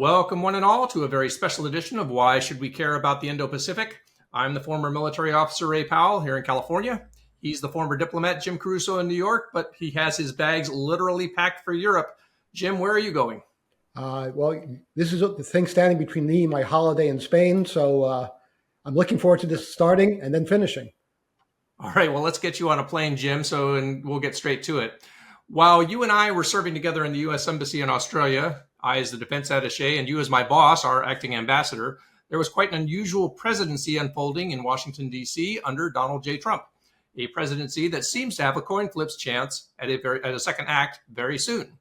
Welcome, one and all, to a very special edition of Why Should We Care About the Indo-Pacific? I'm the former military officer Ray Powell here in California. He's the former diplomat Jim Caruso in New York, but he has his bags literally packed for Europe. Jim, where are you going? Well, this is the thing standing between me and my holiday in Spain, so I'm looking forward to this starting and then finishing. All right, well, let's get you on a plane, Jim, and we'll get straight to it. While you and I were serving together in the U.S. Embassy in Australia, I as the defense attaché and you as my boss, our acting ambassador, there was quite an unusual presidency unfolding in Washington, D.C. under Donald J. Trump, a presidency that seems to have a coin flip's chance at a second act very soon.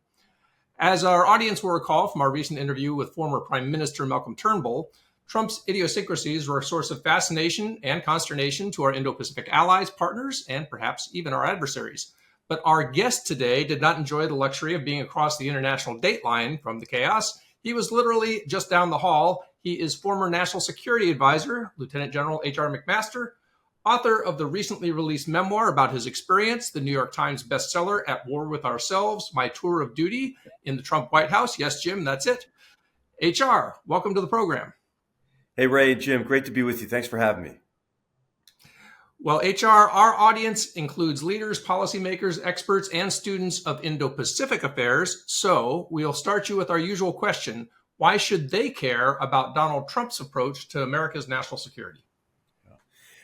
As our audience will recall from our recent interview with former Prime Minister Malcolm Turnbull, Trump's idiosyncrasies were a source of fascination and consternation to our Indo-Pacific allies, partners, and perhaps even our adversaries. But our guest today did not enjoy the luxury of being across the international dateline from the chaos. He was literally just down the hall. He is former National Security Advisor, Lieutenant General H.R. McMaster, author of the recently released memoir about his experience, the New York Times bestseller, At War with Ourselves, My Tour of Duty in the Trump White House. Yes, Jim, that's it. HR, welcome to the program. Hey, Ray, Jim, great to be with you. Thanks for having me. Well, HR, our audience includes leaders, policymakers, experts, and students of Indo-Pacific affairs. So we'll start you with our usual question. Why should they care about Donald Trump's approach to America's national security?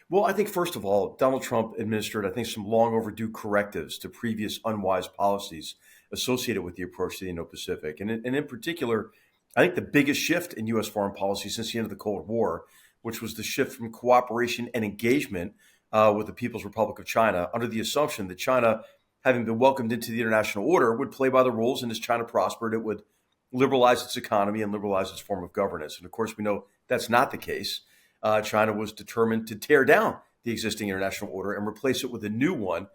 Well, I think, first of all, Donald Trump administered, I think, some long overdue correctives to previous unwise policies associated with the approach to the Indo-Pacific. And in particular, I think the biggest shift in U.S. foreign policy since the end of the Cold War, which was the shift from cooperation and engagement with the People's Republic of China, under the assumption that China, having been welcomed into the international order, would play by the rules, and as China prospered, it would liberalize its economy and liberalize its form of governance. And of course, we know that's not the case. China was determined to tear down the existing international order and replace it with a new one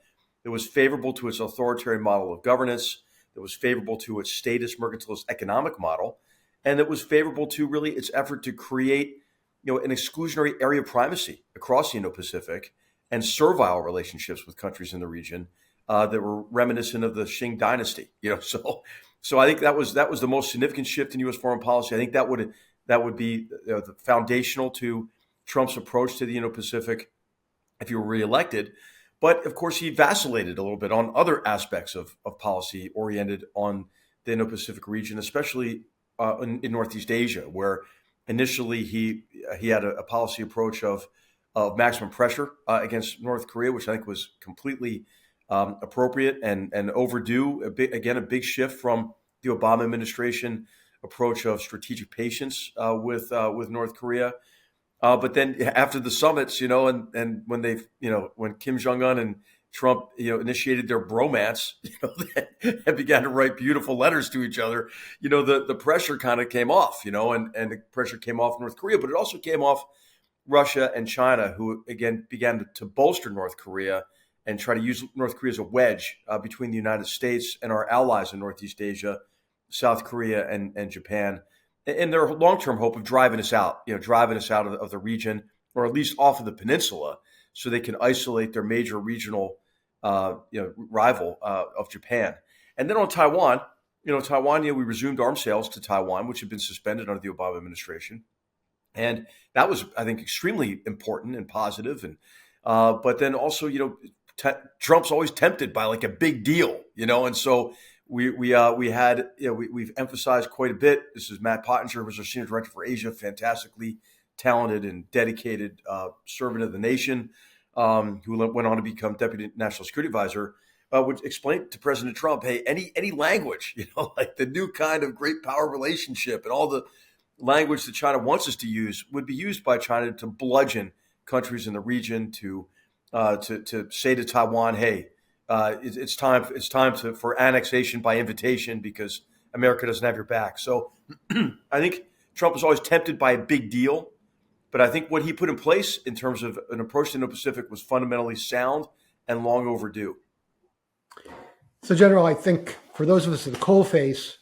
that was favorable to its authoritarian model of governance, that was favorable to its statist mercantilist economic model, and that was favorable to really its effort to create an exclusionary area of primacy across the Indo-Pacific and servile relationships with countries in the region that were reminiscent of the Qing dynasty. So I think that was the most significant shift in U.S. foreign policy. I think that would be the foundational to Trump's approach to the Indo-Pacific if he were reelected. But of course, he vacillated a little bit on other aspects of policy oriented on the Indo-Pacific region, especially in Northeast Asia, where initially he had a policy approach of maximum pressure against North Korea, which I think was completely appropriate and overdue. A big shift from the Obama administration approach of strategic patience with North Korea. But then after the summits, and when Kim Jong-un and Trump, initiated their bromance, and began to write beautiful letters to each other, the pressure kind of came off, and the pressure came off North Korea, but it also came off Russia and China, who again began to bolster North Korea and try to use North Korea as a wedge between the United States and our allies in Northeast Asia, South Korea and Japan, in their long-term hope of driving us out of the region, or at least off of the peninsula, so they can isolate their major regional rival of Japan. And then on Taiwan, we resumed arms sales to Taiwan, which had been suspended under the Obama administration. And that was, I think, extremely important and positive. And but then also, Trump's always tempted by like a big deal, and so we've emphasized quite a bit. This is Matt Pottinger, who was our senior director for Asia, fantastically talented and dedicated servant of the nation, who went on to become Deputy National Security Advisor, would explain to President Trump, hey, any language, like the new kind of great power relationship and all the language that China wants us to use would be used by China to bludgeon countries in the region, to say to Taiwan, hey, it's time for annexation by invitation because America doesn't have your back. So I think Trump was always tempted by a big deal, but I think what he put in place in terms of an approach to the Indo-Pacific was fundamentally sound and long overdue. So, General, I think for those of us at the coalface,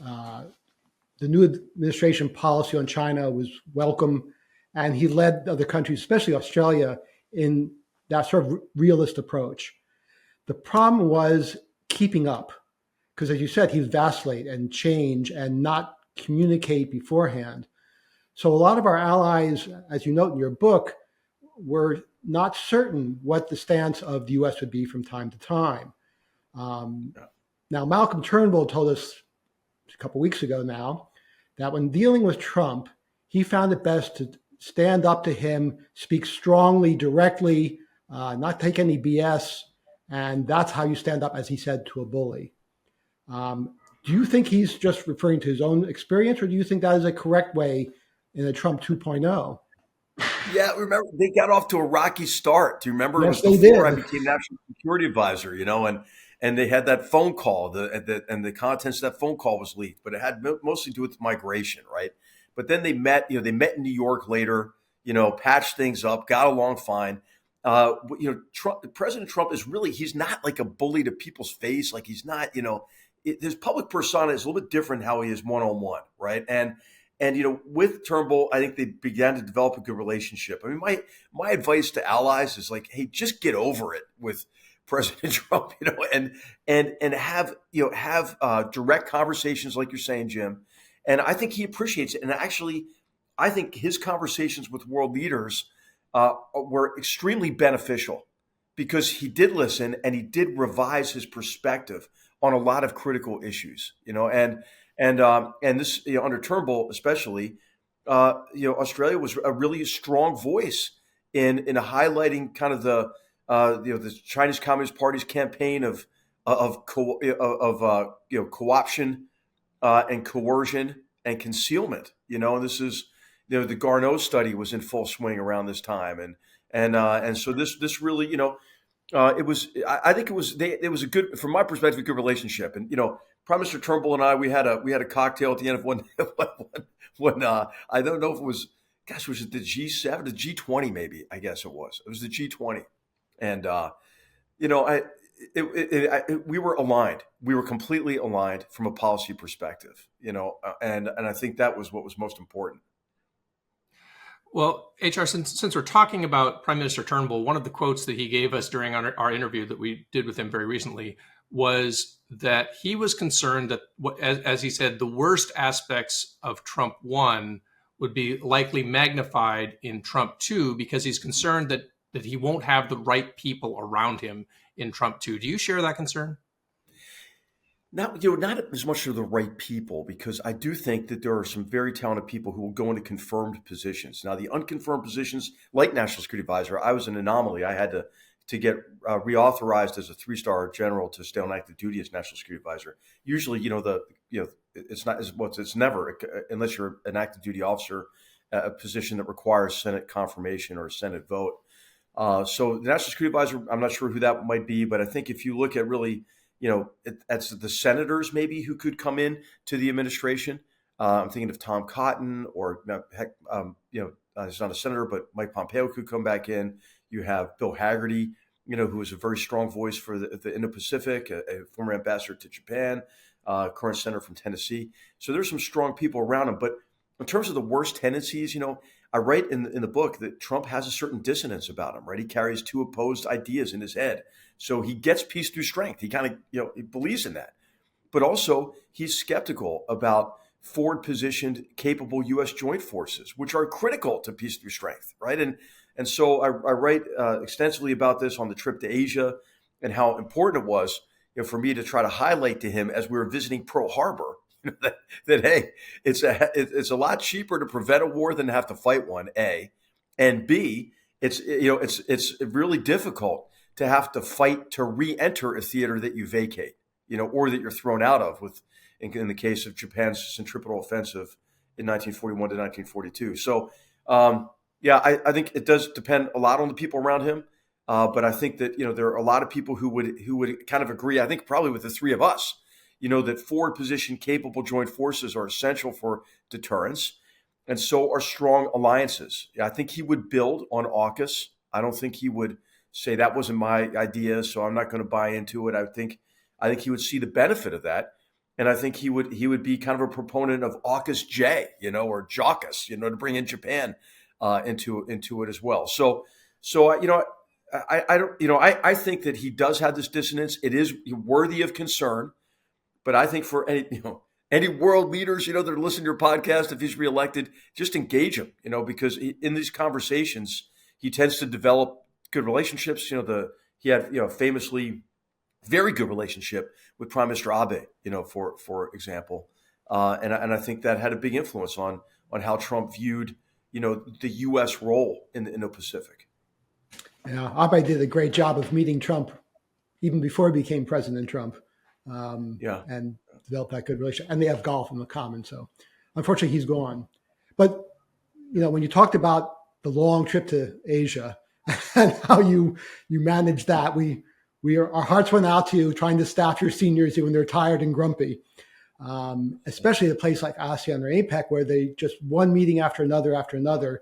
the new administration policy on China was welcome, and he led other countries, especially Australia, in that sort of realist approach. The problem was keeping up, because as you said, he would vacillate and change and not communicate beforehand. So a lot of our allies, as you note in your book, were not certain what the stance of the U.S. would be from time to time. Um, Yeah. Now, Malcolm Turnbull told us a couple weeks ago now that when dealing with Trump, he found it best to stand up to him, speak strongly, directly, not take any BS. And that's how you stand up, as he said, to a bully. Do you think he's just referring to his own experience, or do you think that is a correct way in a Trump 2.0? Yeah, remember they got off to a rocky start. Do you remember? It Yes, was they before I did. became National Security Advisor, and they had that phone call, and the contents of that phone call was leaked, but it had mostly to do with migration, right? But then they met in New York later, patched things up, got along fine. President Trump he's not like a bully to people's face. Like he's not, his public persona is a little bit different how he is one-on-one, right? And with Turnbull, I think they began to develop a good relationship. I mean, my advice to allies is like, hey, just get over it with President Trump, and have direct conversations like you're saying, Jim. And I think he appreciates it. And actually, I think his conversations with world leaders were extremely beneficial because he did listen and he did revise his perspective on a lot of critical issues, and this, under Turnbull especially, Australia was a really strong voice in highlighting kind of the Chinese Communist Party's campaign of co-option and coercion and concealment. And this is the Garneau study was in full swing around this time, and so this really it was. I think it was a good, from my perspective, a good relationship. And Prime Minister Turnbull and I, we had a cocktail at the end of one when I don't know if it was, gosh, was it the G7, the G20 maybe? I guess it was. It was the G20, and we were aligned. We were completely aligned from a policy perspective. And I think that was what was most important. Well, HR, since we're talking about Prime Minister Turnbull, one of the quotes that he gave us during our interview that we did with him very recently was that he was concerned that, as he said, the worst aspects of Trump 1 would be likely magnified in Trump 2 because he's concerned that he won't have the right people around him in Trump 2. Do you share that concern? Not as much of the right people, because I do think that there are some very talented people who will go into confirmed positions. Now, the unconfirmed positions, like National Security Advisor, I was an anomaly. I had to get reauthorized as a 3-star general to stay on active duty as National Security Advisor. Usually, it's never, unless you're an active duty officer, a position that requires Senate confirmation or a Senate vote. So the National Security Advisor, I'm not sure who that might be, but I think if you look at really, that's the senators maybe who could come in to the administration. I'm thinking of Tom Cotton, or he's not a senator, but Mike Pompeo could come back in. You have Bill Hagerty, who is a very strong voice for the Indo-Pacific, a former ambassador to Japan, current senator from Tennessee. So there's some strong people around him. But in terms of the worst tendencies, I write in the book that Trump has a certain dissonance about him, right? He carries two opposed ideas in his head. So he gets peace through strength. He kind of, he believes in that. But also he's skeptical about forward-positioned, capable U.S. joint forces, which are critical to peace through strength, right? And so I write extensively about this on the trip to Asia and how important it was, for me to try to highlight to him as we were visiting Pearl Harbor, that hey, it's a lot cheaper to prevent a war than to have to fight one. A, and B, it's really difficult to have to fight to re-enter a theater that you vacate, or that you're thrown out of. In the case of Japan's centripetal offensive in 1941 to 1942. So, I think it does depend a lot on the people around him. But I think that there are a lot of people who would kind of agree. I think probably with the three of us, that forward position capable joint forces are essential for deterrence, and so are strong alliances. I think he would build on AUKUS. I don't think he would say that wasn't my idea, so I'm not going to buy into it. I think he would see the benefit of that, and I think he would be kind of a proponent of AUKUS J, or JAUKUS, to bring in Japan into it as well. So I think that he does have this dissonance. It is worthy of concern. But I think for any, any world leaders, that are listening to your podcast, if he's reelected, just engage him, because in these conversations, he tends to develop good relationships. He had, famously very good relationship with Prime Minister Abe, for example. And I think that had a big influence on how Trump viewed, the U.S. role in the Indo-Pacific. Yeah, Abe did a great job of meeting Trump even before he became President Trump, Yeah. and developed that good relationship. And they have golf in the common. So unfortunately, he's gone. But, when you talked about the long trip to Asia and how you managed that, our hearts went out to you trying to staff your seniors when they're tired and grumpy, especially at a place like ASEAN or APEC, where they just one meeting after another,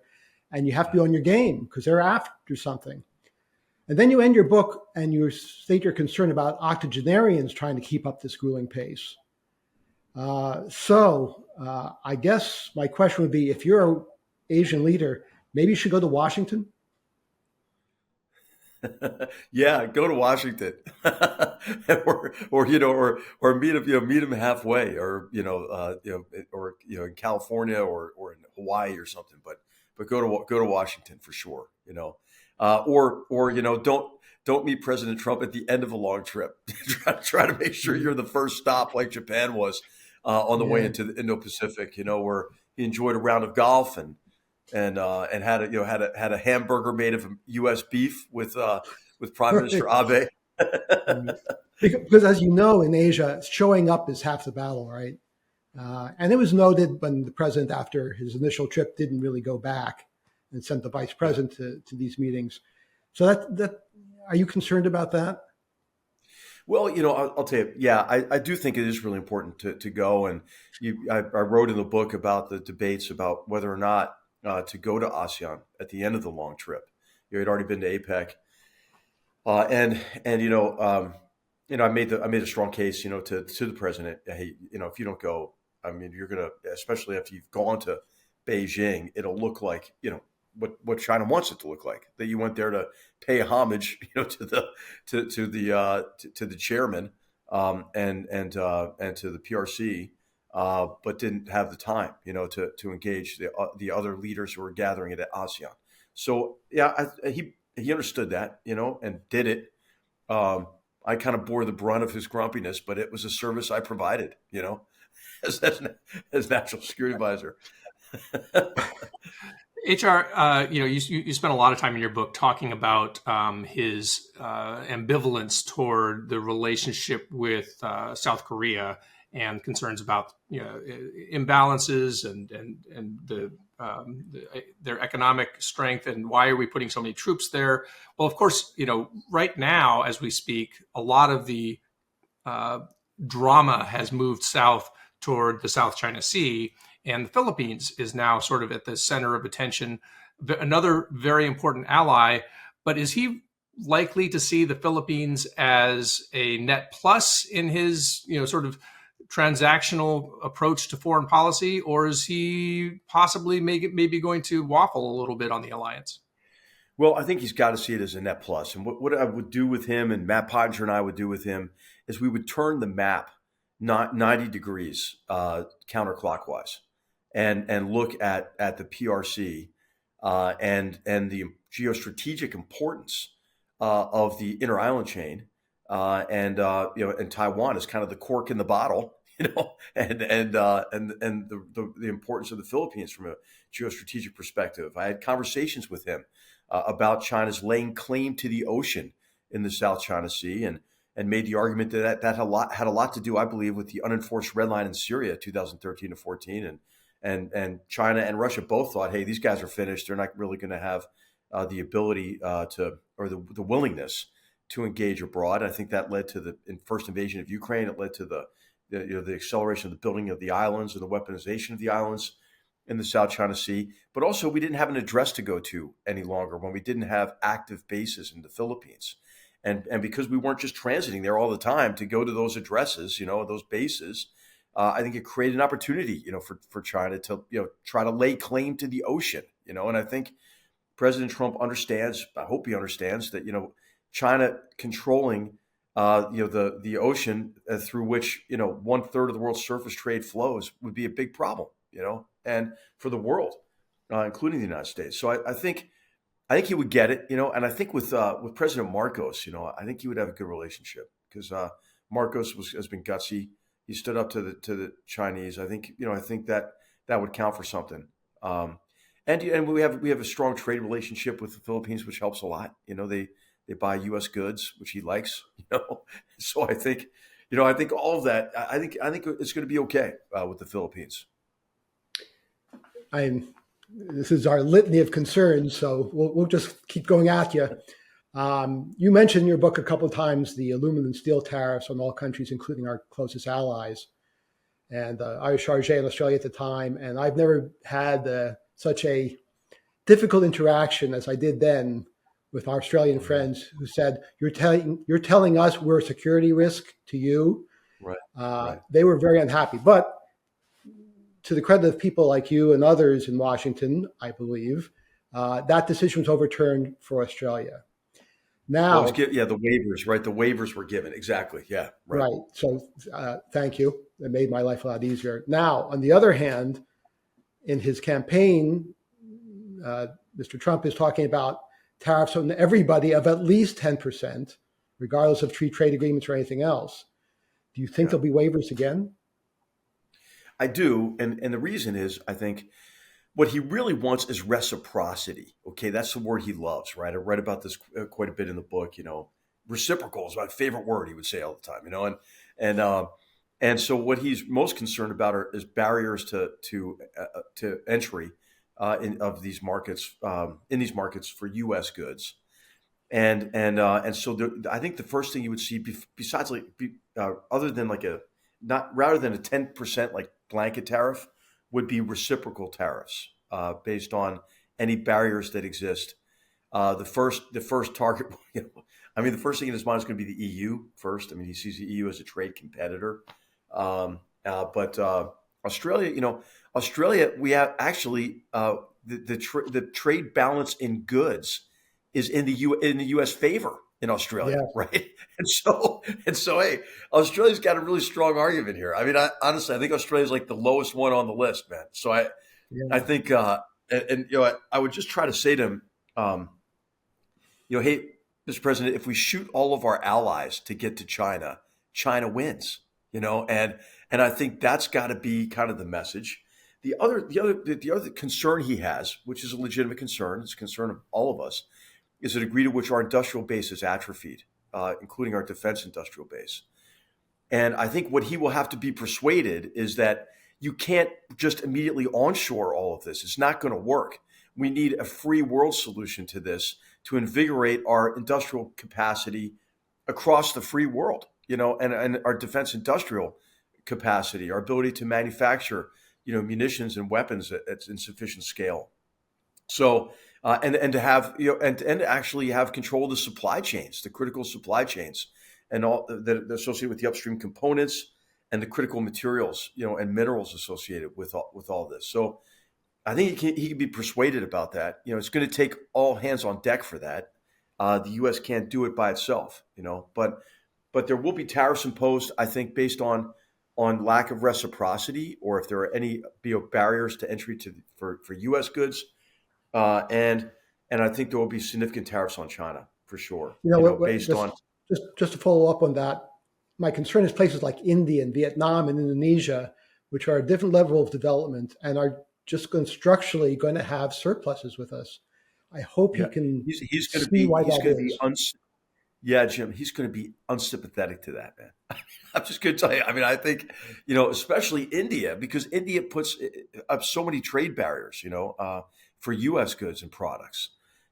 and you have to be on your game because they're after something. And then you end your book and you state your concern about octogenarians trying to keep up this grueling pace. So I guess my question would be, if you're an Asian leader, maybe you should go to Washington. Yeah, go to Washington, or meet him halfway, or in California or in Hawaii or something. But go to Washington for sure. Don't meet President Trump at the end of a long trip. try to make sure you're the first stop, like Japan was on the way into the Indo-Pacific. Where he enjoyed a round of golf and had a hamburger made of U.S. beef with Prime Minister Abe. Because as you know, in Asia, showing up is half the battle, right? And it was noted when the president, after his initial trip, didn't really go back and sent the vice president to these meetings. So that are you concerned about that? Well, I'll tell you, yeah, I do think it is really important to go. And I wrote in the book about the debates about whether or not to go to ASEAN at the end of the long trip. He'd already been to APEC, I made a strong case, to the president. Hey, if you don't go, I mean, you're gonna, especially after you've gone to Beijing, it'll look like what China wants it to look like, that you went there to pay homage, to the chairman, and to the PRC, but didn't have the time, to engage the other leaders who were gathering at ASEAN. So yeah, he understood that, and did it. I kind of bore the brunt of his grumpiness, but it was a service I provided, as National Security Advisor. HR, you spent a lot of time in your book talking about his ambivalence toward the relationship with South Korea and concerns about imbalances and their economic strength, and why are we putting so many troops there? Well, of course, right now as we speak, a lot of the drama has moved south toward the South China Sea. And the Philippines is now sort of at the center of attention, another very important ally. But is he likely to see the Philippines as a net plus in his, sort of transactional approach to foreign policy, or is he possibly maybe going to waffle a little bit on the alliance? Well, I think he's got to see it as a net plus. And what I would do with him, and Matt Pottinger and I would do with him, is we would turn the map 90 degrees counterclockwise. And look at the PRC and the geostrategic importance of the inner island chain, and Taiwan is kind of the cork in the bottle, and the importance of the Philippines from a geostrategic perspective. I had conversations with him about China's laying claim to the ocean in the South China Sea, and made the argument that had a lot to do, I believe, with the unenforced red line in Syria, 2013 to 14, and China and Russia both thought, hey, these guys are finished. They're not really going to have the ability or the willingness to engage abroad. I think that led to the first invasion of Ukraine. It led to the acceleration of the building of the islands and the weaponization of the islands in the South China Sea. But also, we didn't have an address to go to any longer when we didn't have active bases in the Philippines. And because we weren't just transiting there all the time to go to those addresses, those bases, I think it created an opportunity, for China to, try to lay claim to the ocean, and I think President Trump understands, I hope he understands that, China controlling the ocean through which 1/3 of the world's surface trade flows would be a big problem, and for the world, including the United States. So I think he would get it, and I think with President Marcos, I think he would have a good relationship because Marcos has been gutsy. He stood up to the Chinese. I think that would count for something. And we have a strong trade relationship with the Philippines, which helps a lot. They buy U.S. goods, which he likes. So I think all of that. I think it's going to be okay with the Philippines. This is our litany of concerns, so we'll just keep going at you. You mentioned in your book a couple of times the aluminum and steel tariffs on all countries, including our closest allies. And I was chargé in Australia at the time, and I've never had such a difficult interaction as I did then with our Australian friends who said, "You're telling us we're a security risk to you." Right. Right. They were very unhappy, but to the credit of people like you and others in Washington, I believe, that decision was overturned for Australia. Well, Now, the waivers, right? The waivers were given. Exactly. Yeah. Right. right. So thank you. It made my life a lot easier. Now, on the other hand, in his campaign, Mr. Trump is talking about tariffs on everybody of at least 10%, regardless of free trade agreements or anything else. Do you think Yeah. there'll be waivers again? I do, and the reason is I think what he really wants is reciprocity. Okay, that's the word he loves, right? I read about this quite a bit in the book. Reciprocal is my favorite word. He would say all the time. And so what he's most concerned about is barriers to entry of these markets in these markets for U.S. goods. And so I think the first thing you would see besides other than rather than a 10% like blanket tariff would be reciprocal tariffs based on any barriers that exist. The first target, the first thing in his mind is going to be the EU first. He sees the EU as a trade competitor. But Australia, we have actually the trade balance in goods is in the U.S. favor in Australia, Yeah. right? And so, hey, Australia's got a really strong argument here. Honestly, I think Australia's like the lowest one on the list, man. So I Yeah. think, I would just try to say to him, hey, Mr. President, if we shoot all of our allies to get to China, China wins. And I think that's got to be kind of the message. The other concern he has, which is a legitimate concern, it's a concern of all of us, is a degree to which our industrial base is atrophied, including our defense industrial base. And I think what he will have to be persuaded is that you can't just immediately onshore all of this. It's not going to work. We need a free world solution to this to invigorate our industrial capacity across the free world, and our defense industrial capacity, our ability to manufacture, munitions and weapons at insufficient scale. So, and to have, and to actually have control of the supply chains, the critical supply chains, and all that associated with the upstream components and the critical materials, and minerals associated with all this. So, I think he can be persuaded about that. It's going to take all hands on deck for that. The U.S. can't do it by itself, but there will be tariffs imposed, I think, based on lack of reciprocity, or if there are any barriers to entry for U.S. goods. And I think there will be significant tariffs on China for sure. Based on just to follow up on that, my concern is places like India and Vietnam and Indonesia, which are a different level of development and are just structurally going to have surpluses with us. I hope he can he's going to see be why he's that going to is. be yeah, Jim, he's going to be unsympathetic to that, man. I'm just going to tell you. I think, especially India, because India puts up so many trade barriers, for U.S. goods and products.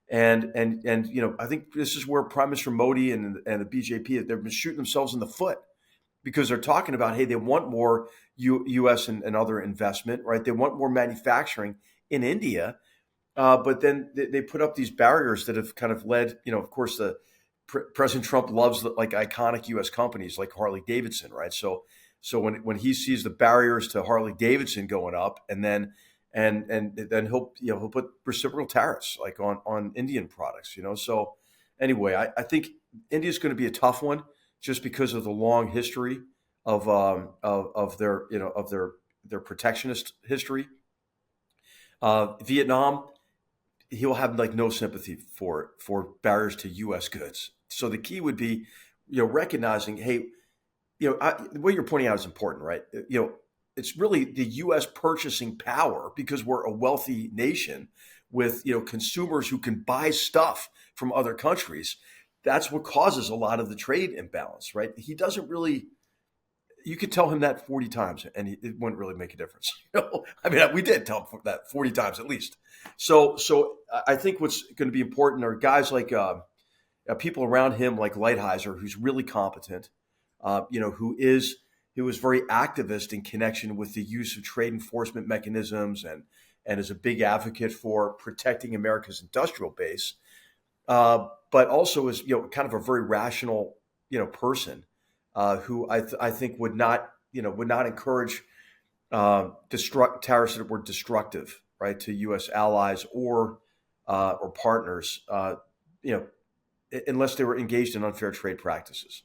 And I think this is where Prime Minister Modi and the BJP, they've been shooting themselves in the foot, because they're talking about, hey, they want more U.S. and other investment, right? They want more manufacturing in India. But then they put up these barriers that have kind of led, of course, President Trump loves iconic U.S. companies like Harley Davidson, right? So when he sees the barriers to Harley Davidson going up, and then he'll put reciprocal tariffs on Indian products, So anyway, I think India's going to be a tough one. just because of the long history of their their protectionist history. Vietnam, he'll have like no sympathy for barriers to U.S. goods. So the key would be, recognizing, hey, what you're pointing out is important, right? It's really the U.S. purchasing power, because we're a wealthy nation with consumers who can buy stuff from other countries. That's what causes a lot of the trade imbalance, right? He doesn't really. You could tell him that 40 times, and it wouldn't really make a difference. I mean, we did tell him that 40 times at least. So I think what's going to be important are guys like people around him, like Lighthizer, who's really competent, who was very activist in connection with the use of trade enforcement mechanisms, and is a big advocate for protecting America's industrial base, but also is kind of a very rational person, who I think would not encourage tariffs that were destructive, right, to U.S. allies or partners, unless they were engaged in unfair trade practices.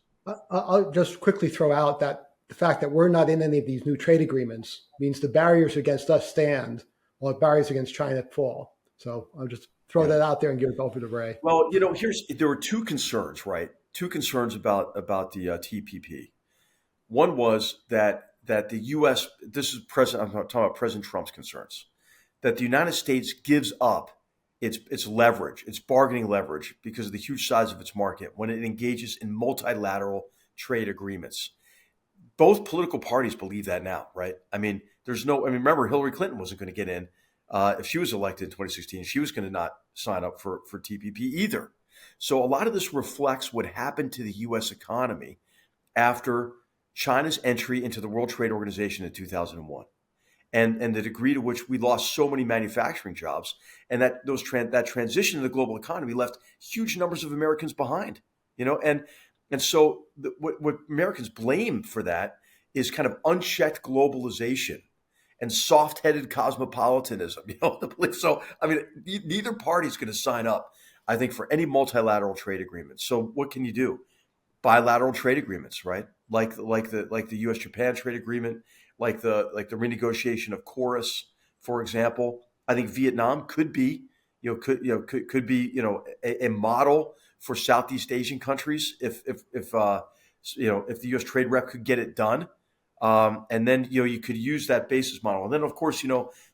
I'll just quickly throw out that the fact that we're not in any of these new trade agreements means the barriers against us stand while the barriers against China fall. So I'll just throw that out there and give it over to Ray. Well, there were two concerns, right? Two concerns about the TPP. One was that the U.S. This is I'm talking about President Trump's concerns, that the United States gives up its leverage, its bargaining leverage, because of the huge size of its market when it engages in multilateral trade agreements. Both political parties believe that now, right? I mean, remember, Hillary Clinton wasn't going to get in if she was elected in 2016. She was going to not sign up for TPP either. So a lot of this reflects what happened to the U.S. economy after China's entry into the World Trade Organization in 2001. And the degree to which we lost so many manufacturing jobs, and that that transition to the global economy left huge numbers of Americans behind, and so what Americans blame for that is kind of unchecked globalization and soft-headed cosmopolitanism. So I mean, neither party is going to sign up, I think, for any multilateral trade agreement. So what can you do? Bilateral trade agreements, right? Like the U.S.-Japan trade agreement, like the renegotiation of Chorus, for example. I think Vietnam could be a model for Southeast Asian countries if the U.S. trade rep could get it done, and then you could use that basis model. And then of course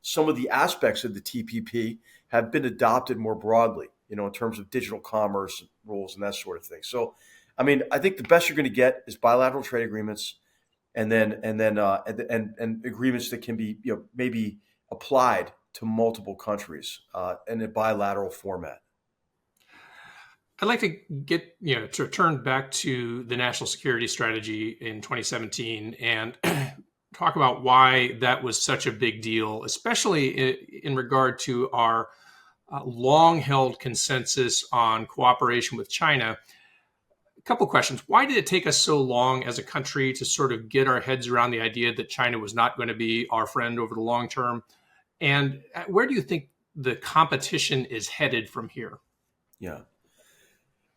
some of the aspects of the TPP have been adopted more broadly, in terms of digital commerce rules and that sort of thing. So, I mean, I think the best you're going to get is bilateral trade agreements, and agreements that can be maybe applied to multiple countries in a bilateral format. I'd like to get, to turn back to the national security strategy in 2017 and talk about why that was such a big deal, especially in regard to our long-held consensus on cooperation with China. A couple questions. Why did it take us so long as a country to sort of get our heads around the idea that China was not going to be our friend over the long term? And where do you think the competition is headed from here? Yeah.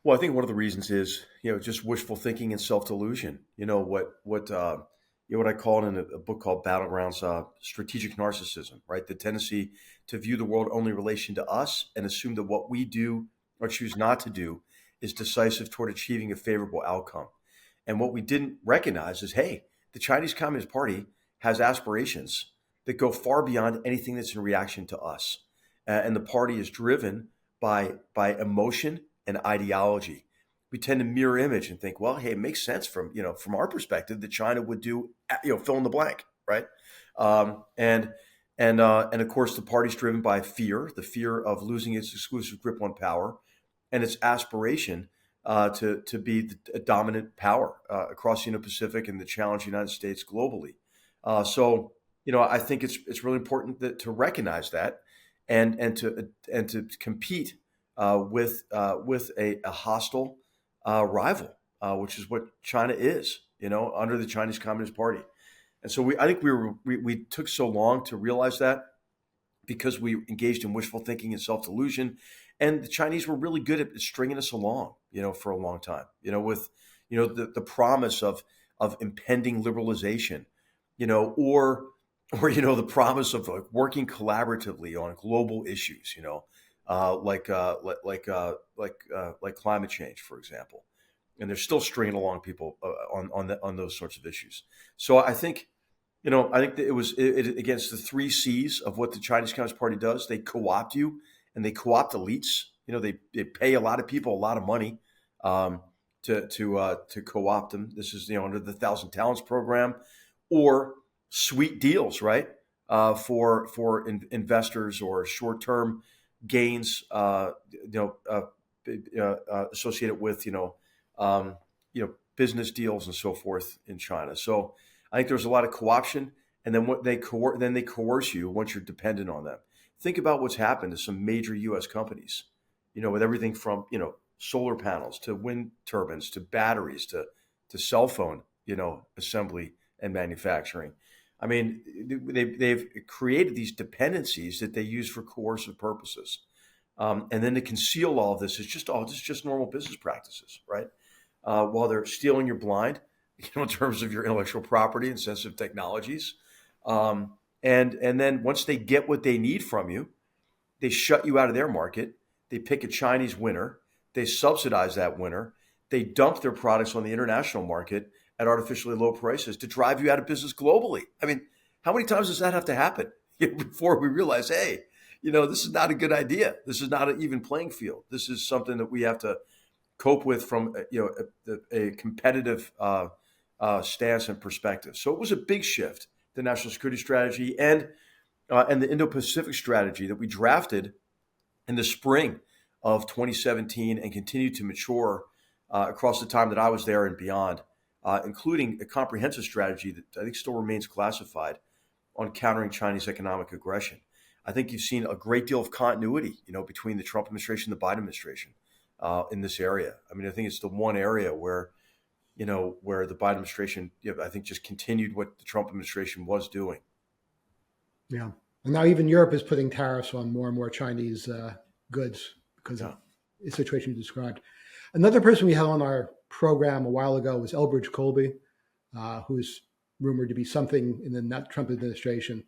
Well, I think one of the reasons is, just wishful thinking and self-delusion. What I call in a book called Battlegrounds, strategic narcissism, right? The tendency to view the world only in relation to us and assume that what we do or choose not to do is decisive toward achieving a favorable outcome. And what we didn't recognize is, hey, the Chinese Communist Party has aspirations that go far beyond anything that's in reaction to us. And the party is driven by emotion and ideology. We tend to mirror image and think, well, hey, it makes sense from our perspective that China would do, fill in the blank, right? And of course, the party's driven by fear, the fear of losing its exclusive grip on power, and its aspiration to be a dominant power across the Indo-Pacific and to challenge the United States globally. So I think it's really important to recognize that and to compete with a hostile rival, which is what China is, under the Chinese Communist Party. And so I think we took so long to realize that because we engaged in wishful thinking and self-delusion, and the Chinese were really good at stringing us along. for a long time, with, the promise of impending liberalization, or the promise of like working collaboratively on global issues, like climate change, for example. And they're still stringing along people on those sorts of issues. So I think that it against the three C's of what the Chinese Communist Party does. They co-opt you, and they co-opt elites. They pay a lot of people a lot of money to co-opt them. This is under the Thousand Talents program, or sweet deals, right? For investors, or short-term gains, associated with business deals and so forth in China. So I think there's a lot of co-option, and then they coerce you once you're dependent on them. Think about what's happened to some major U.S. companies, with everything from solar panels to wind turbines to batteries to cell phone assembly and manufacturing. I mean, they've created these dependencies that they use for coercive purposes, and then to conceal all of this is just normal business practices, right? While they're stealing your blind, in terms of your intellectual property and sensitive technologies, and then once they get what they need from you, they shut you out of their market. They pick a Chinese winner. They subsidize that winner. They dump their products on the international market at artificially low prices to drive you out of business globally. I mean, how many times does that have to happen before we realize, hey, this is not a good idea. This is not an even playing field. This is something that we have to cope with from a competitive stance and perspective. So it was a big shift, the national security strategy and the Indo-Pacific strategy that we drafted in the spring of 2017 and continued to mature across the time that I was there and beyond, including a comprehensive strategy that I think still remains classified on countering Chinese economic aggression. I think you've seen a great deal of continuity, between the Trump administration and the Biden administration in this area. I mean, I think it's the one area where the Biden administration, I think, just continued what the Trump administration was doing. Yeah. And now even Europe is putting tariffs on more and more Chinese goods because of the situation you described. Another person we had on our program a while ago was Elbridge Colby, who is rumored to be something in the Trump administration.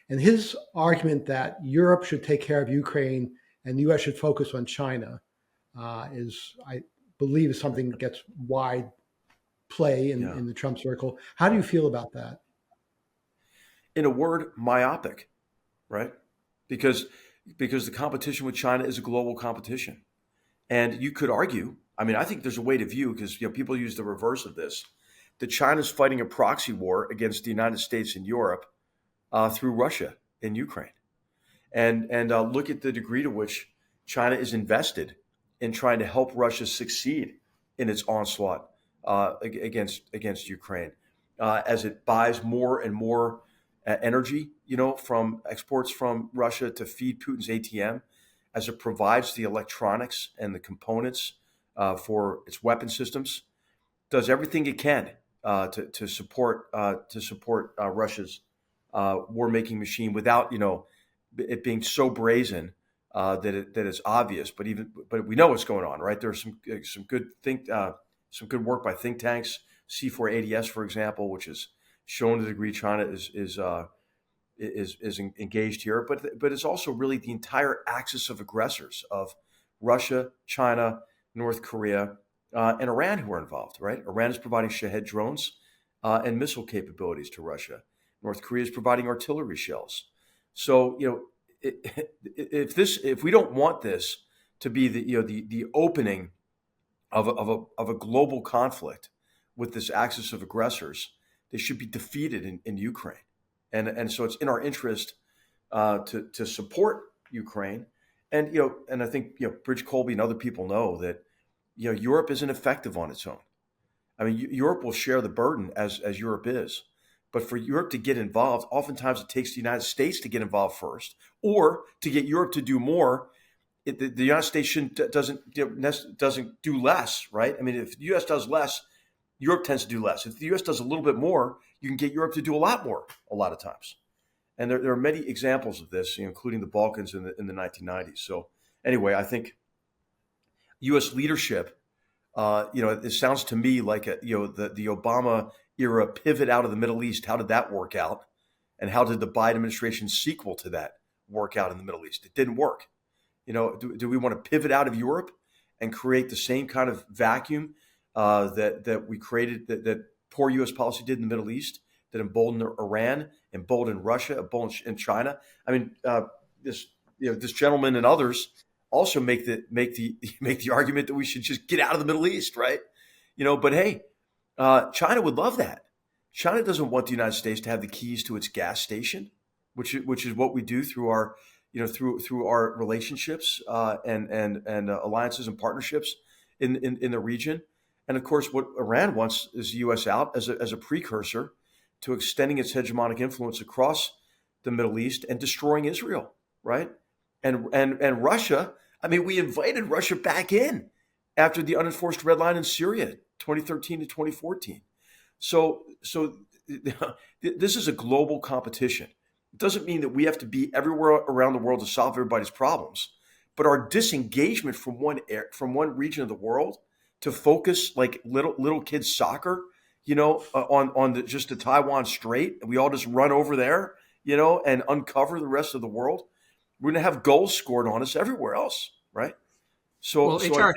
And his argument that Europe should take care of Ukraine and the U.S. should focus on China I believe, is something that gets wide play in the Trump circle. How do you feel about that? In a word, myopic, right? Because the competition with China is a global competition. And you could argue, I mean, I think there's a way to view, because people use the reverse of this, that China's fighting a proxy war against the United States and Europe through Russia and Ukraine. And look at the degree to which China is invested in trying to help Russia succeed in its onslaught against Ukraine, as it buys more and more energy, from exports from Russia to feed Putin's ATM, as it provides the electronics and the components for its weapon systems, does everything it can to support Russia's war-making machine without it being so brazen that it's obvious. But we know what's going on, right? There's some good work by think tanks, C4ADS, for example, which has shown the degree China is engaged here. But it's also really the entire axis of aggressors of Russia, China, North Korea, and Iran who are involved, right? Iran is providing Shahed drones and missile capabilities to Russia. North Korea is providing artillery shells. So, if we don't want this to be the opening of a global conflict with this axis of aggressors, they should be defeated in Ukraine. And so it's in our interest to support Ukraine. And I think Bridge Colby and other people know that Europe isn't effective on its own. I mean, Europe will share the burden as Europe is. But for Europe to get involved, oftentimes it takes the United States to get involved first, or to get Europe to do more. The United States doesn't do less, right? I mean, if the U.S. does less, Europe tends to do less. If the U.S. does a little bit more, you can get Europe to do a lot more a lot of times. And there are many examples of this, including the Balkans in the 1990s. So anyway, I think U.S. leadership It sounds to me like the Obama era pivot out of the Middle East. How did that work out? And how did the Biden administration sequel to that work out in the Middle East? It didn't work. Do we want to pivot out of Europe and create the same kind of vacuum that we created, that poor U.S. policy did in the Middle East, that emboldened Iran, emboldened Russia, emboldened China? I mean, this gentleman and others also make the argument that we should just get out of the Middle East, right? But hey, China would love that. China doesn't want the United States to have the keys to its gas station, which is what we do through our through our relationships and alliances and partnerships in the region. And of course, what Iran wants is the U.S. out as a precursor to extending its hegemonic influence across the Middle East and destroying Israel, right? And Russia. I mean, we invited Russia back in after the unenforced red line in Syria, 2013 to 2014. So this is a global competition. It doesn't mean that we have to be everywhere around the world to solve everybody's problems, but our disengagement from one region of the world to focus like little kids soccer, on just the Taiwan Strait, and we all just run over there, and uncover the rest of the world. We're going to have goals scored on us everywhere else, right? So, HR,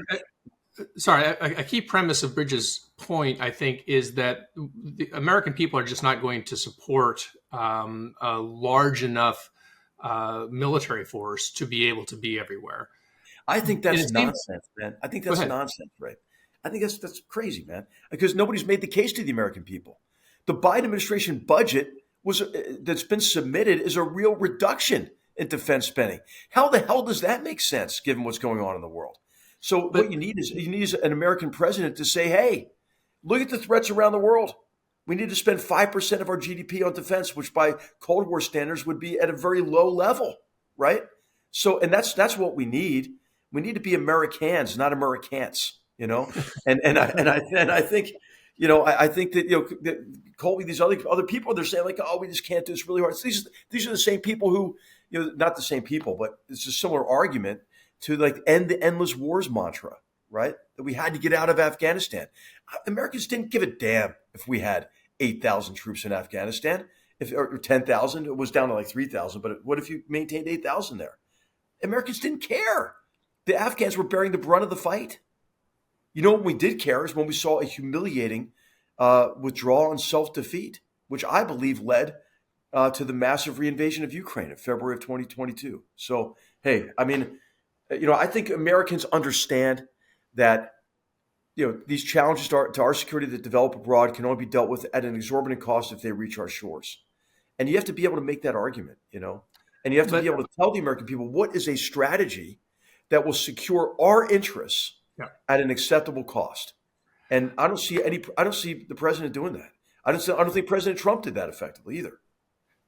a key premise of Bridges' point, I think, is that the American people are just not going to support a large enough military force to be able to be everywhere. I think that's nonsense, man. I think that's nonsense, right? I think that's crazy, man, because nobody's made the case to the American people. The Biden administration budget that's been submitted is a real reduction in defense spending. How the hell does that make sense given what's going on in the world? So what you need is an American president to say, hey, look at the threats around the world. We need to spend 5% of our GDP on defense, which by Cold War standards would be at a very low level, right? So, and that's what we need. We need to be Americans, not Americans, and I think, I think that, that Colby, these other people, they're saying like, oh, we just can't do this really hard. So these are the same people who, not the same people, but it's a similar argument to like end the endless wars mantra, right? That we had to get out of Afghanistan. Americans didn't give a damn if we had 8,000 troops in Afghanistan, or 10,000. It was down to like 3,000. But what if you maintained 8,000 there? Americans didn't care. The Afghans were bearing the brunt of the fight. What we did care is when we saw a humiliating withdrawal and self-defeat, which I believe led to the massive reinvasion of Ukraine in February of 2022. So, hey, I mean, I think Americans understand that, these challenges to our security that develop abroad can only be dealt with at an exorbitant cost if they reach our shores. And you have to be able to make that argument, and you have to be able to tell the American people what is a strategy that will secure our interests at an acceptable cost. And I don't see the president doing that. I don't think President Trump did that effectively either.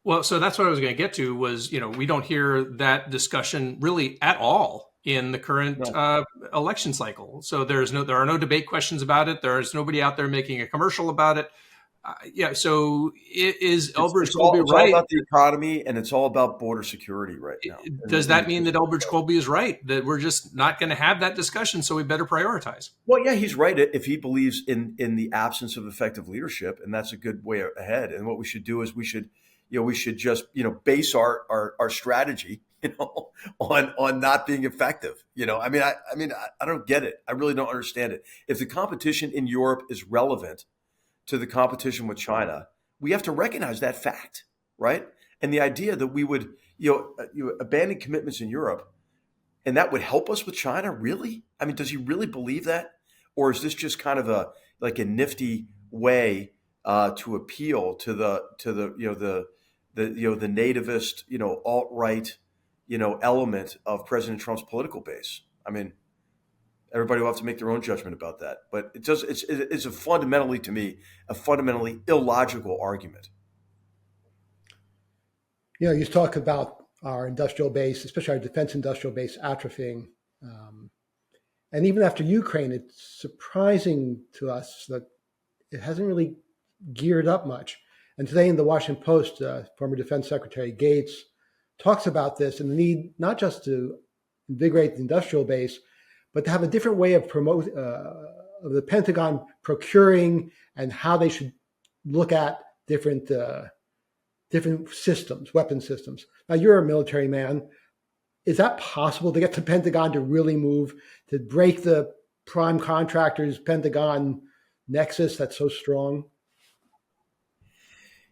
Well, so that's what I was going to get to was, we don't hear that discussion really at all in the current election cycle. So there are no debate questions about it. There's nobody out there making a commercial about it. So is Elbridge Colby right? It's all about the economy, and it's all about border security right now. Does that mean that Elbridge Colby is right, that we're just not going to have that discussion, so we better prioritize? Well, yeah, he's right if he believes in the absence of effective leadership, and that's a good way ahead. And what we should do is we should just base our strategy on not being effective. I don't get it. I really don't understand it. If the competition in Europe is relevant to the competition with China, we have to recognize that fact, right? And the idea that we would, abandon commitments in Europe, and that would help us with China, really? I mean, does he really believe that, or is this just kind of a nifty way to appeal to the nativist, alt-right, element of President Trump's political base? I mean, everybody will have to make their own judgment about that. But it's a fundamentally illogical argument. You talk about our industrial base, especially our defense industrial base atrophying. And even after Ukraine, it's surprising to us that it hasn't really geared up much. And today in the Washington Post, former Defense Secretary Gates talks about this and the need not just to invigorate the industrial base, but to have a different way of the Pentagon procuring and how they should look at different systems, weapon systems. Now, you're a military man. Is that possible to get the Pentagon to really move, to break the prime contractors Pentagon nexus that's so strong?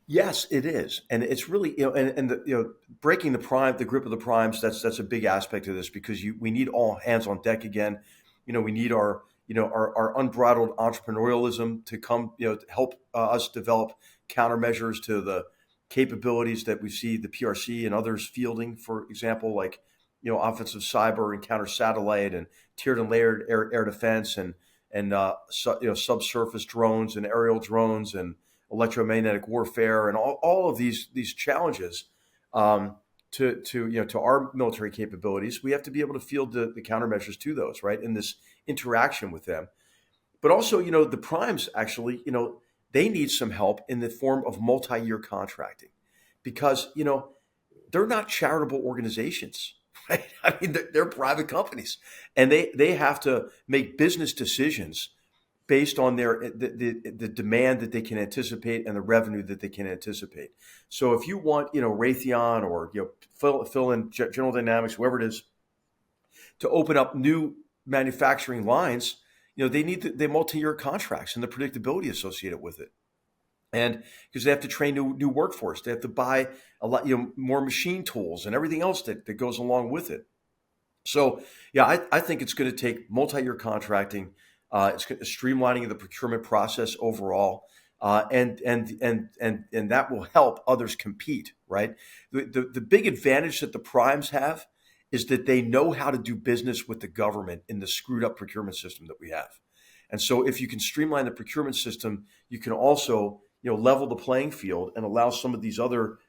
Yes, it is, and it's really breaking the grip of the primes. That's a big aspect of this because we need all hands on deck again. We need our unbridled entrepreneurialism to come to help us develop countermeasures to the capabilities that we see the PRC and others fielding. For example, like offensive cyber and counter satellite and tiered and layered air defense and subsurface drones and aerial drones and electromagnetic warfare and all of these challenges to our military capabilities. We have to be able to field the countermeasures to those, right, in this interaction with them. But also, the primes actually, they need some help in the form of multi-year contracting because, they're not charitable organizations, right? I mean, they're private companies and they have to make business decisions based on the demand that they can anticipate and the revenue that they can anticipate. So if you want, Raytheon or fill in General Dynamics, whoever it is, to open up new manufacturing lines, they need the multi-year contracts and the predictability associated with it. And because they have to train new workforce, they have to buy a lot, more machine tools and everything else that goes along with it. So yeah, I think it's going to take multi-year contracting. It's streamlining of the procurement process overall, and that will help others compete. Right. The big advantage that the primes have is that they know how to do business with the government in the screwed up procurement system that we have. And so if you can streamline the procurement system, you can also level the playing field and allow some of these other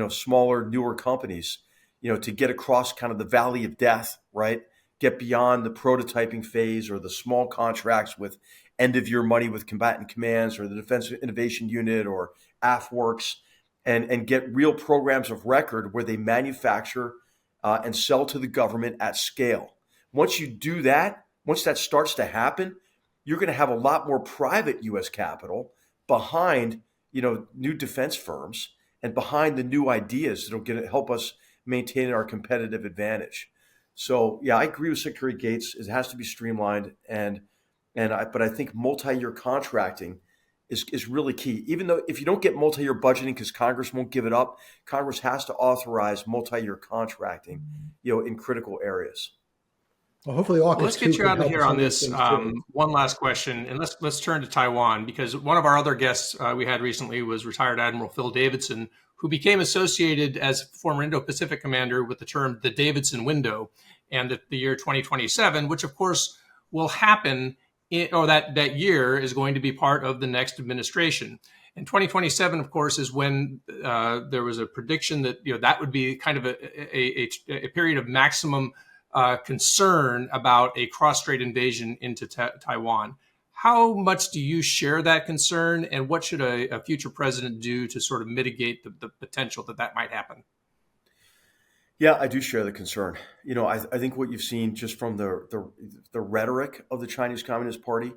smaller, newer companies to get across kind of the valley of death, right? Get beyond the prototyping phase or the small contracts with end of year money with combatant commands or the Defense Innovation Unit or AFWorks and get real programs of record where they manufacture and sell to the government at scale. Once you do that, once that starts to happen, you're going to have a lot more private U.S. capital behind new defense firms and behind the new ideas that'll help us maintain our competitive advantage. So yeah, I agree with Secretary Gates. It has to be streamlined, but I think multi-year contracting is really key. Even though if you don't get multi-year budgeting because Congress won't give it up, Congress has to authorize multi-year contracting, in critical areas. Well, hopefully Well, AUKUS let's 2 get you can out of help here some on of these this. things too. One last question, and let's turn to Taiwan because one of our other guests we had recently was retired Admiral Phil Davidson, who became associated as former Indo-Pacific commander with the term the Davidson window, and the year 2027, which of course will happen, that year is going to be part of the next administration. And 2027, of course, is when there was a prediction that that would be kind of a period of maximum concern about a cross-strait invasion into Taiwan. How much do you share that concern, and what should a future president do to sort of mitigate the potential that might happen? Yeah, I do share the concern. I think what you've seen just from the rhetoric of the Chinese Communist Party,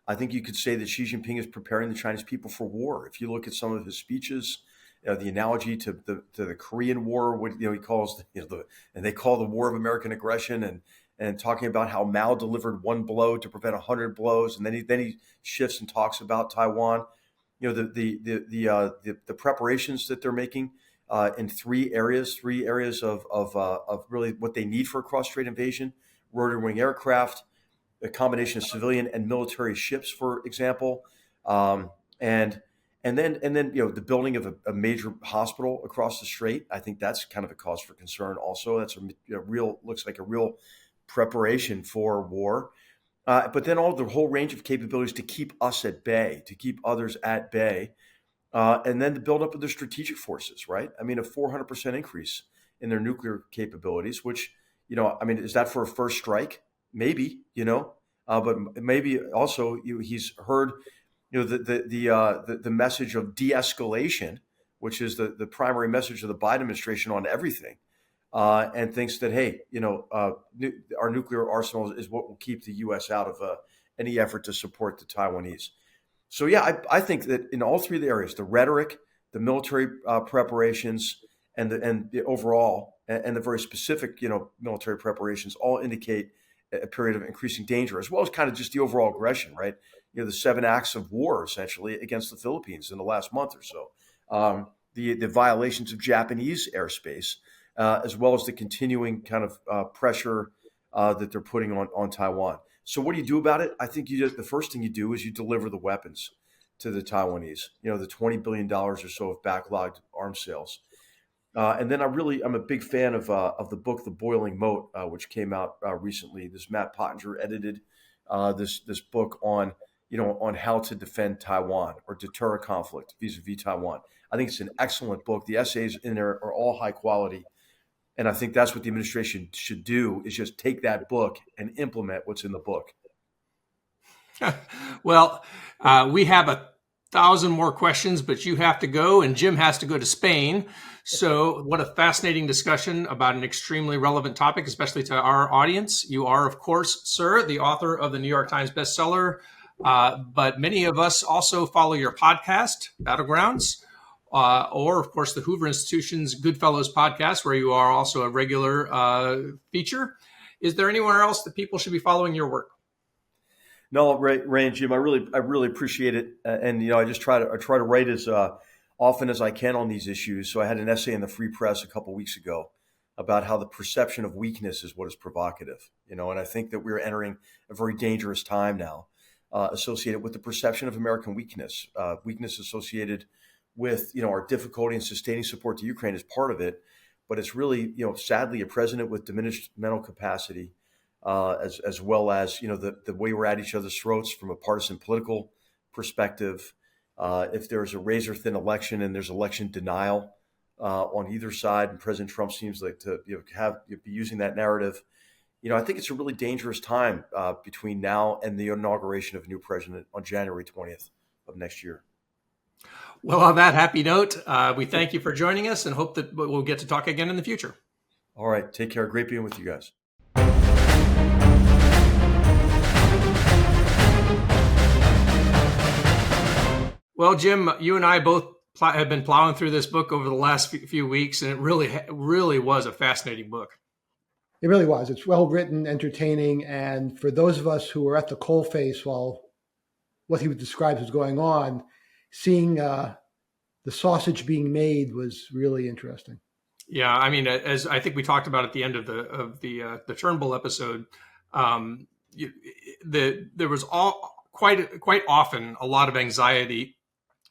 I think you could say that Xi Jinping is preparing the Chinese people for war. If you look at some of his speeches, the analogy to the Korean War, what he calls and they call the War of American Aggression, and talking about how Mao delivered one blow to prevent 100 blows, and then he shifts and talks about Taiwan. The preparations that they're making in three areas of really what they need for a cross-strait invasion: rotary wing aircraft, a combination of civilian and military ships, for example, and then the building of a major hospital across the strait. I think that's kind of a cause for concern. Also, that's looks like a real preparation for war. But then the whole range of capabilities to keep us at bay, to keep others at bay, and then the buildup of their strategic forces. Right? I mean, a 400% increase in their nuclear capabilities, which is that for a first strike? Maybe, but maybe also he's heard, the message of de-escalation, which is the primary message of the Biden administration on everything, and thinks that, hey, our nuclear arsenal is what will keep the U.S. out of any effort to support the Taiwanese. So yeah, I think that in all three of the areas, the rhetoric, the military preparations, and the overall and the very specific military preparations all indicate a period of increasing danger, as well as kind of just the overall aggression, right? The 7 acts of war essentially against the Philippines in the last month or so, the violations of Japanese airspace, as well as the continuing kind of pressure that they're putting on Taiwan. So what do you do about it? I think the first thing you do is you deliver the weapons to the Taiwanese. The $20 billion or so of backlogged arms sales. And then I'm a big fan of the book The Boiling Moat, which came out recently. This Matt Pottinger edited this book on how to defend Taiwan or deter a conflict vis-a-vis Taiwan. I think it's an excellent book. The essays in there are all high quality. And I think that's what the administration should do, is just take that book and implement what's in the book. Well, we have 1,000 more questions, but you have to go and Jim has to go to Spain. So what a fascinating discussion about an extremely relevant topic, especially to our audience. You are, of course, sir, the author of the New York Times bestseller, but many of us also follow your podcast, Battlegrounds. Or, of course, the Hoover Institution's Goodfellows podcast, where you are also a regular feature. Is there anywhere else that people should be following your work? No, Ray and Jim, I really appreciate it, and I try to write as often as I can on these issues. So I had an essay in the Free Press a couple weeks ago about how the perception of weakness is what is provocative. And I think that we're entering a very dangerous time now, associated with the perception of American weakness, weakness associated with our difficulty in sustaining support to Ukraine is part of it, but it's really sadly a president with diminished mental capacity, as well as the way we're at each other's throats from a partisan political perspective. If there's a razor thin election and there's election denial on either side, and President Trump seems like to be using that narrative, I think it's a really dangerous time between now and the inauguration of a new president on January 20th of next year. Well, on that happy note, we thank you for joining us and hope that we'll get to talk again in the future. All right. Take care. Great being with you guys. Well, Jim, you and I both have been plowing through this book over the last few weeks, and it really was a fascinating book. It really was. It's well written, entertaining, and for those of us who were at the coalface while what he would describe was going on, seeing the sausage being made was really interesting. Yeah, I mean, as I think we talked about at the end of the Turnbull episode, there was quite often a lot of anxiety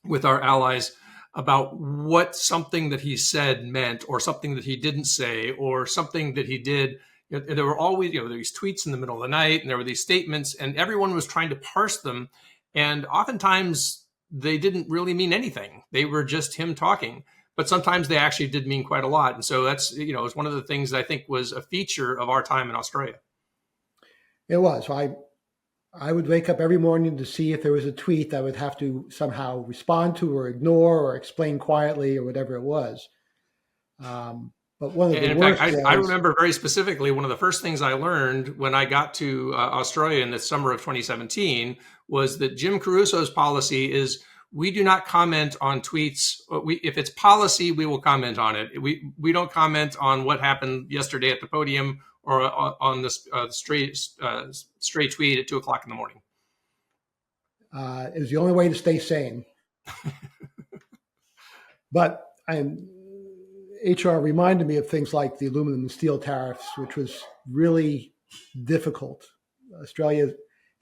with our allies about what something that he said meant, or something that he didn't say, or something that he did. There were always there were these tweets in the middle of the night, and there were these statements, and everyone was trying to parse them, and oftentimes they didn't really mean anything. They were just him talking, but sometimes they actually did mean quite a lot. And so that's, it's one of the things that I think was a feature of our time in Australia. It was. I would wake up every morning to see if there was a tweet that I would have to somehow respond to or ignore or explain quietly or whatever it was. But one of the worst I remember very specifically, one of the first things I learned when I got to Australia in the summer of 2017 was that Jim Caruso's policy is we do not comment on tweets. If it's policy, we will comment on it. We don't comment on what happened yesterday at the podium or on the stray tweet at 2:00 in the morning. It was the only way to stay sane. But HR reminded me of things like the aluminum and steel tariffs, which was really difficult. Australia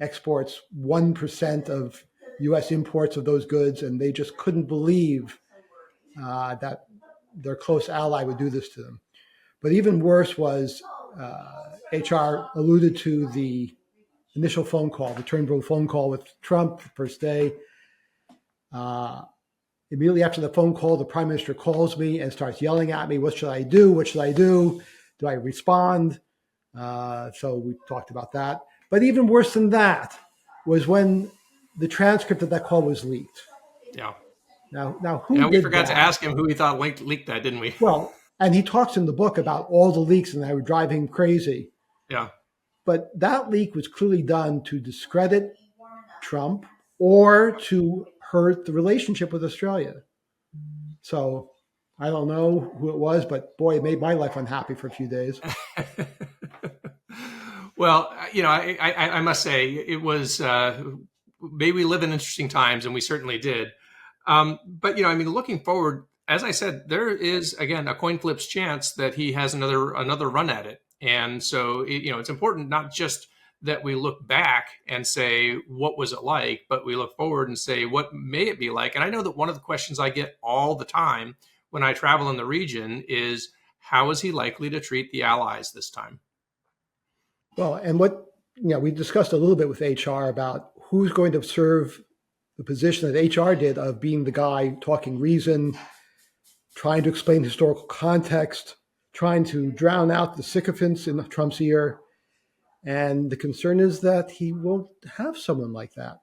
exports 1% of U.S. imports of those goods, and they just couldn't believe that their close ally would do this to them. But even worse was HR alluded to the initial phone call, the Turnbull phone call with Trump the first day. Immediately after the phone call, the prime minister calls me and starts yelling at me, what should I do? What should I do? Do I respond? So we talked about that. But even worse than that was when the transcript of that call was leaked. Yeah. Now who did we forgot that? To ask him who he thought leaked that, didn't we? Well, and he talks in the book about all the leaks and that would drive him crazy. Yeah. But that leak was clearly done to discredit Trump or to hurt the relationship with Australia. So I don't know who it was, but boy, it made my life unhappy for a few days. Well, I must say it was, maybe we live in interesting times, and we certainly did. But, looking forward, as I said, there is, again, a coin flip's chance that he has another run at it. And so, it's important not just that we look back and say, what was it like? But we look forward and say, what may it be like? And I know that one of the questions I get all the time when I travel in the region is, how is he likely to treat the allies this time? Well, and we discussed a little bit with HR about who's going to serve the position that HR did of being the guy talking reason, trying to explain historical context, trying to drown out the sycophants in Trump's ear. And the concern is that he won't have someone like that.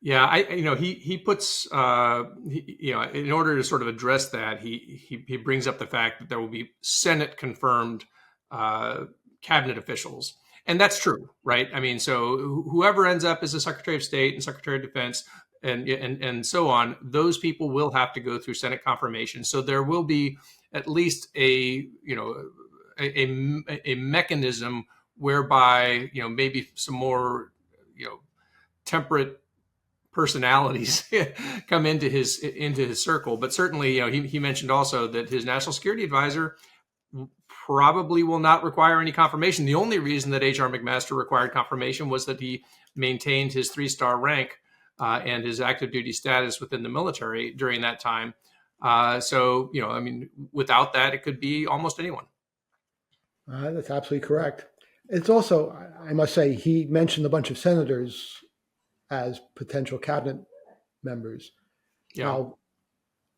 Yeah, he puts, in order to sort of address that, he brings up the fact that there will be Senate confirmed cabinet officials. And that's true, right? So whoever ends up as the Secretary of State and Secretary of Defense and so on, those people will have to go through Senate confirmation. So there will be at least a mechanism whereby, maybe some more, temperate personalities come into his circle. But certainly, he mentioned also that his national security advisor probably will not require any confirmation. The only reason that H.R. McMaster required confirmation was that he maintained his 3-star rank and his active duty status within the military during that time. So, without that, it could be almost anyone. That's absolutely correct. It's also, I must say, he mentioned a bunch of senators as potential cabinet members. Yeah. Now,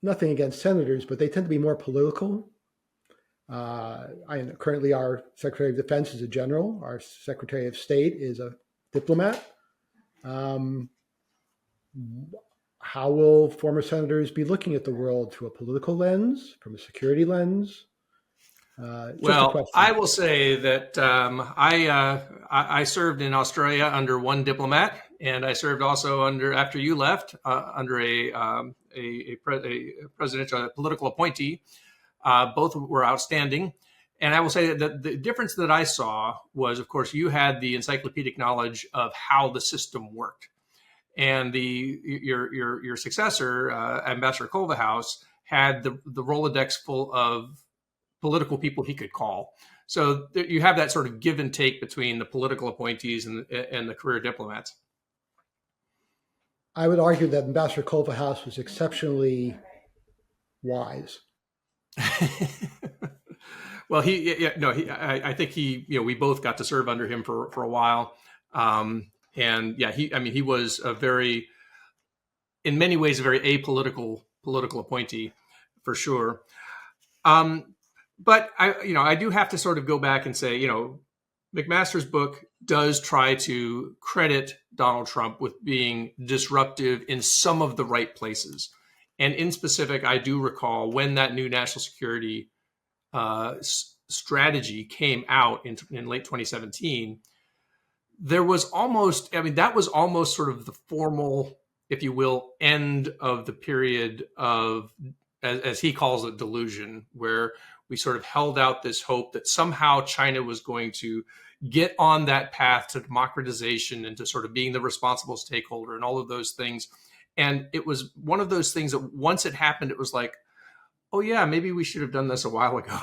nothing against senators, but they tend to be more political. Currently, our Secretary of Defense is a general. Our Secretary of State is a diplomat. How will former senators be looking at the world through a political lens, from a security lens? Well, I will say that I served in Australia under one diplomat, and I served also after you left, under a presidential political appointee. Both were outstanding. And I will say that the difference that I saw was, of course, you had the encyclopedic knowledge of how the system worked. And your successor, Ambassador Culverhouse, had the Rolodex full of political people he could call. So you have that sort of give and take between the political appointees and the career diplomats. I would argue that Ambassador Culverhouse was exceptionally wise. Well, I think we both got to serve under him for a while. And yeah, he was in many ways, a very apolitical appointee for sure. But I do have to sort of go back and say, McMaster's book does try to credit Donald Trump with being disruptive in some of the right places. And in specific, I do recall when that new national security strategy came out in late 2017, there was almost, that was almost sort of the formal, if you will, end of the period of, as he calls it, delusion, where we sort of held out this hope that somehow China was going to get on that path to democratization and to sort of being the responsible stakeholder and all of those things. And it was one of those things that once it happened, it was like, oh yeah, maybe we should have done this a while ago.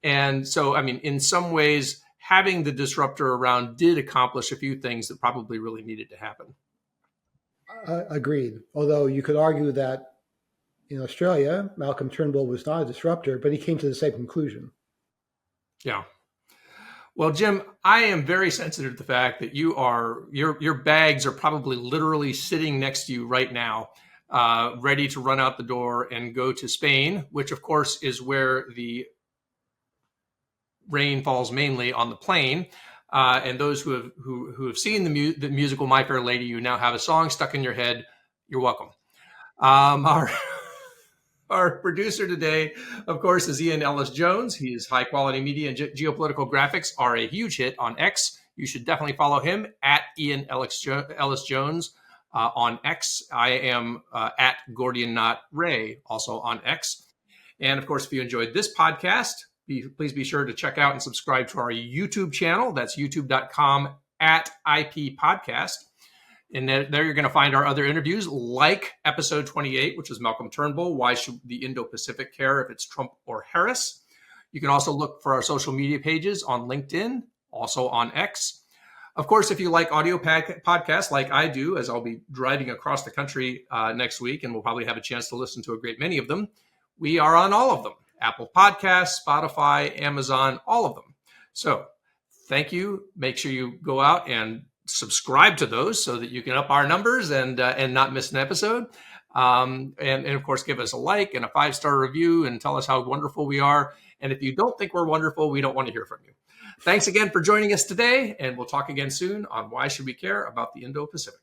And so, in some ways, having the disruptor around did accomplish a few things that probably really needed to happen. Agreed. Although you could argue that in Australia, Malcolm Turnbull was not a disruptor, but he came to the same conclusion. Yeah. Well, Jim, I am very sensitive to the fact that your bags are probably literally sitting next to you right now, ready to run out the door and go to Spain, which of course is where the rain falls mainly on the plane. And those who have seen the musical My Fair Lady, you now have a song stuck in your head. You're welcome. All Our producer today, of course, is Ian Ellis Jones. His high quality media and geopolitical graphics are a huge hit on X. You should definitely follow him at Ian Ellis Jones on X. I am at Gordian Knot Ray, also on X. And of course, if you enjoyed this podcast, please be sure to check out and subscribe to our YouTube channel. That's youtube.com/IP podcast. And there you're going to find our other interviews, like episode 28, which is Malcolm Turnbull. Why should the Indo-Pacific care if it's Trump or Harris? You can also look for our social media pages on LinkedIn, also on X. Of course, if you like audio podcasts like I do, as I'll be driving across the country next week, and we'll probably have a chance to listen to a great many of them, we are on all of them. Apple Podcasts, Spotify, Amazon, all of them. So thank you. Make sure you go out and subscribe to those so that you can up our numbers and not miss an episode. And of course, give us a like and a 5-star review and tell us how wonderful we are. And if you don't think we're wonderful, we don't want to hear from you. Thanks again for joining us today, and we'll talk again soon on Why Should We Care About the Indo-Pacific.